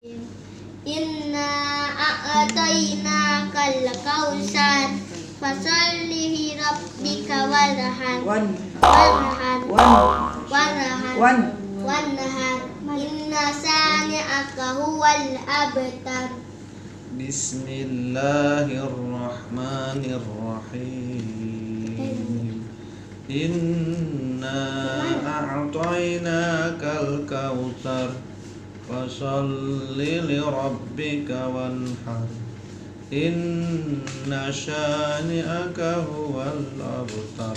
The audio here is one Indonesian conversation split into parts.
Inna a'tainakal kautsar fasalli li rabbika wanhar inna sani'aka huwal abtar. Bismillahirrahmanirrahim. Inna a'tainakal kautsar fasalli li rabbika wanhar inna syani'aka huwal abtar.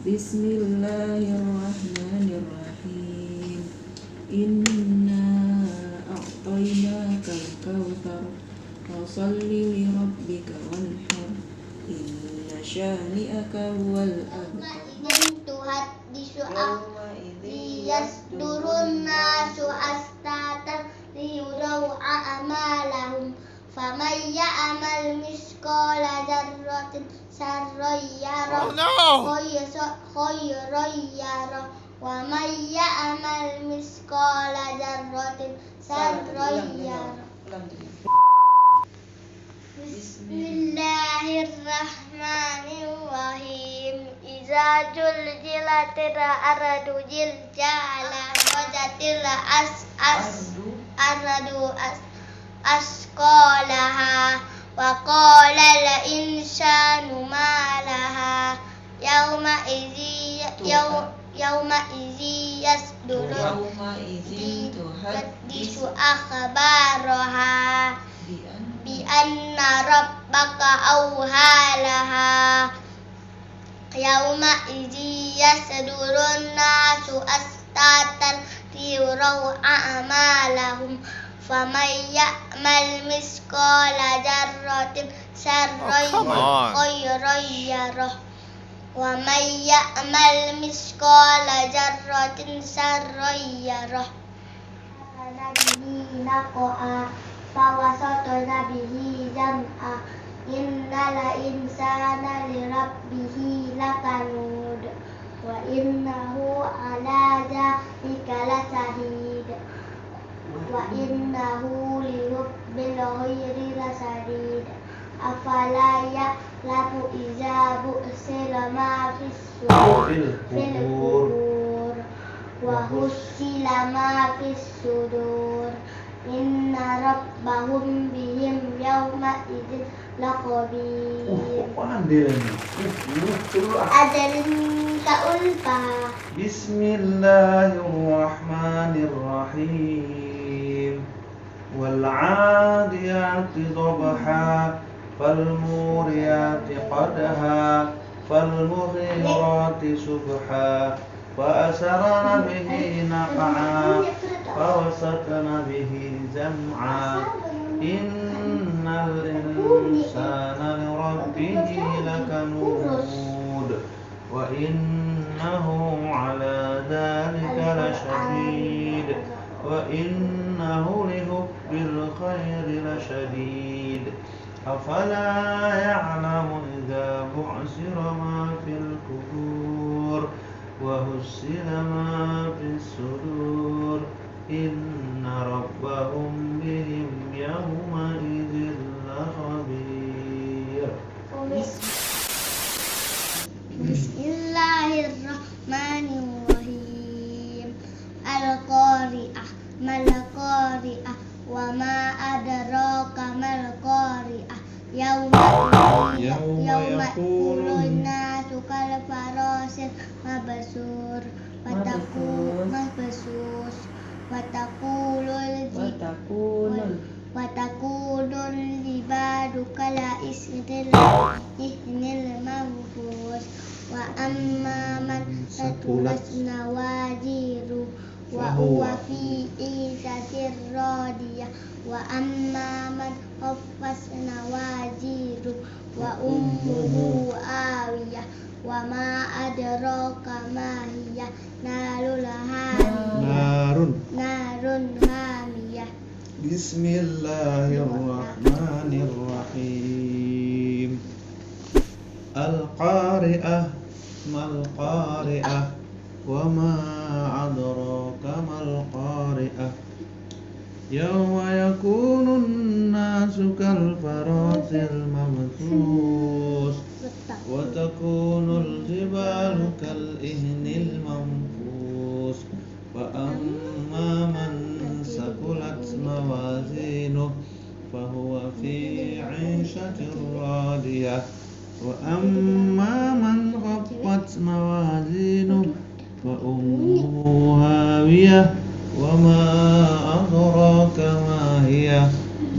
Bismillahirrahmanirrahim. Inna a'tainakal kautsar fasalli li rabbika wanhar inna syani'aka huwal abtar. Tuhaddisu yasdurun nasu astatan liyuraw a'malahum faman ya'mal misqala dzarratin sarran yarah khayran yarah wa man ya'mal misqala dzarratin sarran yarah. Bismillahirrahmanirrahim. Iza zulzilatil ardu zilzalaha wa zatil ardu asqalaha wa qala al insanu ma laha yawma idzi tuhaddisu akhbaraha bi anna rabbaka awhalaha yawma idzi yasdurun nasu astatan liyuraw a'malahum faman ya'mal misqala dzarratin sarran khayran yarah wa man ya'mal misqala dzarratin sarran yarah. Nabihi naqa'a fawasatna bihi jam'a innal insana li rabbihi lakanud wa innahu ala dzalika lasahid wa innahu li hubbil khairi lasadid afala ya'lamu iza bu'sira ma fis qubur wa husila ma fis sudur inna rabbahum bihim yawma idzin laqabir. Ajalin kaulpa. Bismillahirrahmanirrahim. Wal 'adiyati dhabha fal muriyati qadha fal mughirati subha fa asarna bihi naq'a fawasatna bihi jam'a innal insana li rabbihi lakanud wa innahu ala dhalika lashahid wa innahu li hubbil khairi lashadid afala ya'lamu idza bu'sira ma fil qubur wa husila ma fis sudur inna rabbahum bihim yawma idzin lakhabir. Bismillahirrahmanirrahim. Al-Qari'ah mal qari'ah wa ma adraka mal qari'ah yawma yaqulun nasu kal farasil mabsur wa taqulul libadu kala isnil mawfus wa amma man saqulat nawajiru wa huwa fi isatir radiyah wa amma man khaffat nawajiru wa ummuhu awiyah wa ma adraka ma hiya narun hamiyah. Bismillahirrahmanirrahim. Al-Qari'ah mal qari'ah wa ma adraka mal qari'ah يوم يكون الناس كالفراش المبثوث وتكون الجبال كالإهن المنفوش فأما من ثقلت موازينه فهو في عيشة راضية وأما من خفت موازينه فأمه هاوية وما أدراك ما هي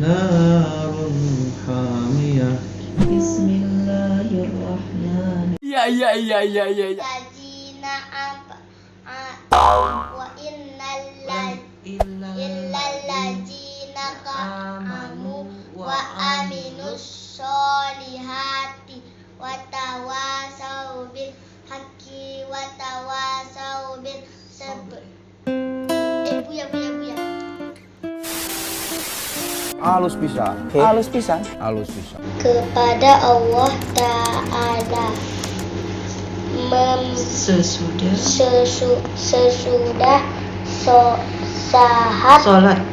نار حامية Bismillahirrahmanirrahim. Iya. Ladzina wa illal ladzina amanu wa aminus solihati wa tawasau bil haqqi wa tawasau bil sabr. Buya. Halus pisan. Kepada Allah Ta'ala sesudah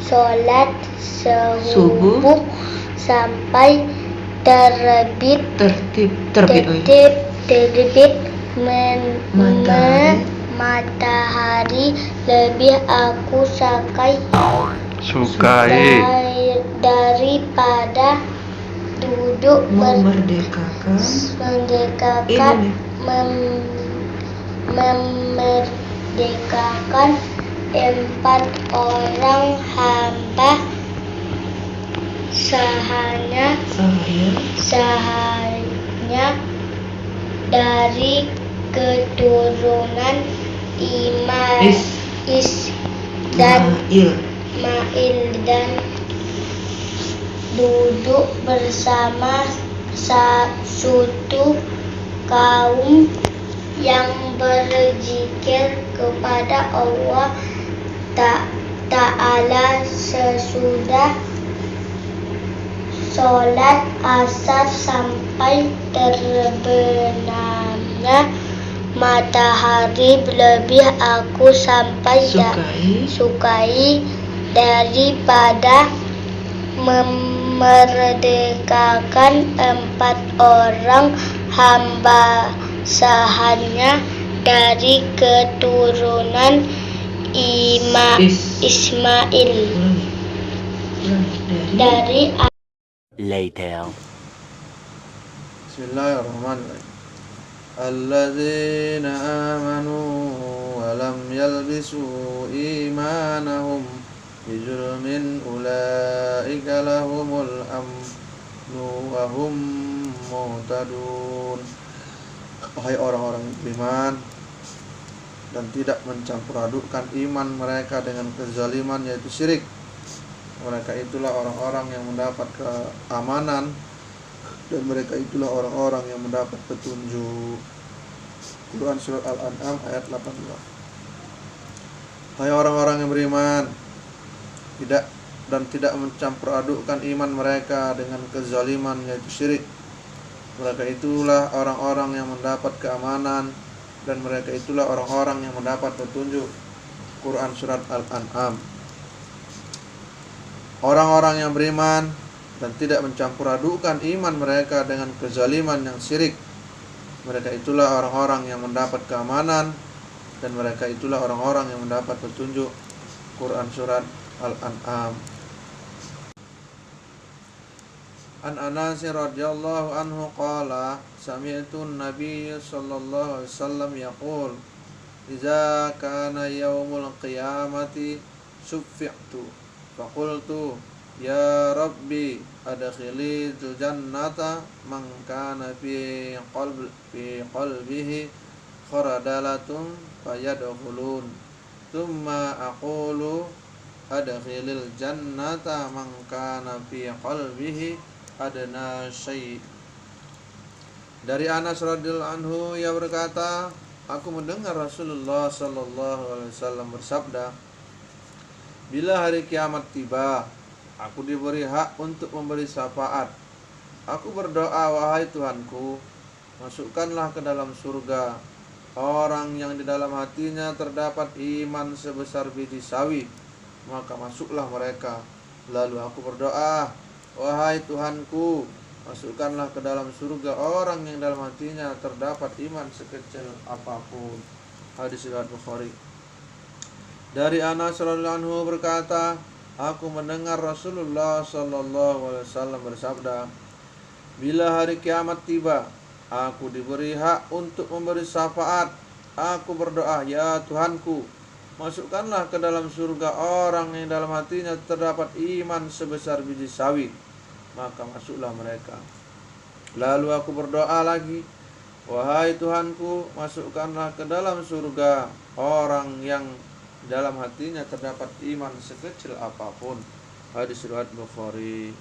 sholat subuh sampai terbit matahari lebih aku sukai daripada duduk memerdekakan empat orang hamba sahanya dari keturunan Ismail dan duduk bersama suatu kaum yang berzikir kepada Allah Ta'ala sesudah sholat asar sampai terbenamnya matahari lebih aku sukai daripada memerdekakan empat orang hamba sahanya dari keturunan Ismail dari Bismillahirrahmanirrahim. Alladzina amanu wa lam yalbisu imanahum bijulmin ulaika lahumul amnu wa hum muhtadun. Wahai orang-orang beriman dan tidak mencampur adukkan iman mereka dengan kezaliman yaitu syirik, mereka itulah orang-orang yang mendapat keamanan dan mereka itulah orang-orang yang mendapat petunjuk. Quran Surat Al-An'am ayat 18. Hai orang-orang yang beriman, tidak mencampur adukkan iman mereka dengan kezaliman yaitu syirik, mereka itulah orang-orang yang mendapat keamanan dan mereka itulah orang-orang yang mendapat petunjuk. Quran Surat Al-An'am. Orang-orang yang beriman dan tidak mencampur adukkan iman mereka dengan kezaliman yang syirik, mereka itulah orang-orang yang mendapat keamanan dan mereka itulah orang-orang yang mendapat petunjuk. Quran Surat Al-An'am. An Anas radhiyallahu anhu qala sami'tu an-nabiy sallallahu alaihi wasallam yaqul idza kana yaumul qiyamati syuffi'tu faqultu ya rabbi adkhili jannata man kana fi qalbihi kharadalatun fayadkhulun thumma aqulu adkhilil jannata man kana fi qalbihi adna syai'. Dari Anas radhiyallahu anhu ia berkata, aku mendengar Rasulullah sallallahu alaihi wasallam bersabda, bila hari kiamat tiba, aku diberi hak untuk memberi syafaat. Aku berdoa, wahai Tuhanku, masukkanlah ke dalam surga orang yang di dalam hatinya terdapat iman sebesar biji sawi, maka masuklah mereka. Lalu aku berdoa, wahai Tuhanku, masukkanlah ke dalam surga orang yang dalam hatinya terdapat iman sekecil apapun. Hadis riwayat Bukhari. Dari Anas radhiyallahu anhu berkata, aku mendengar Rasulullah sallallahu alaihi wasallam bersabda, bila hari kiamat tiba, aku diberi hak untuk memberi syafaat. Aku berdoa, ya Tuhanku, masukkanlah ke dalam surga orang yang dalam hatinya terdapat iman sebesar biji sawi, maka masuklah mereka. Lalu aku berdoa lagi, wahai Tuhanku, masukkanlah ke dalam surga orang yang dalam hatinya terdapat iman sekecil apapun. Hadis riwayat Bukhari.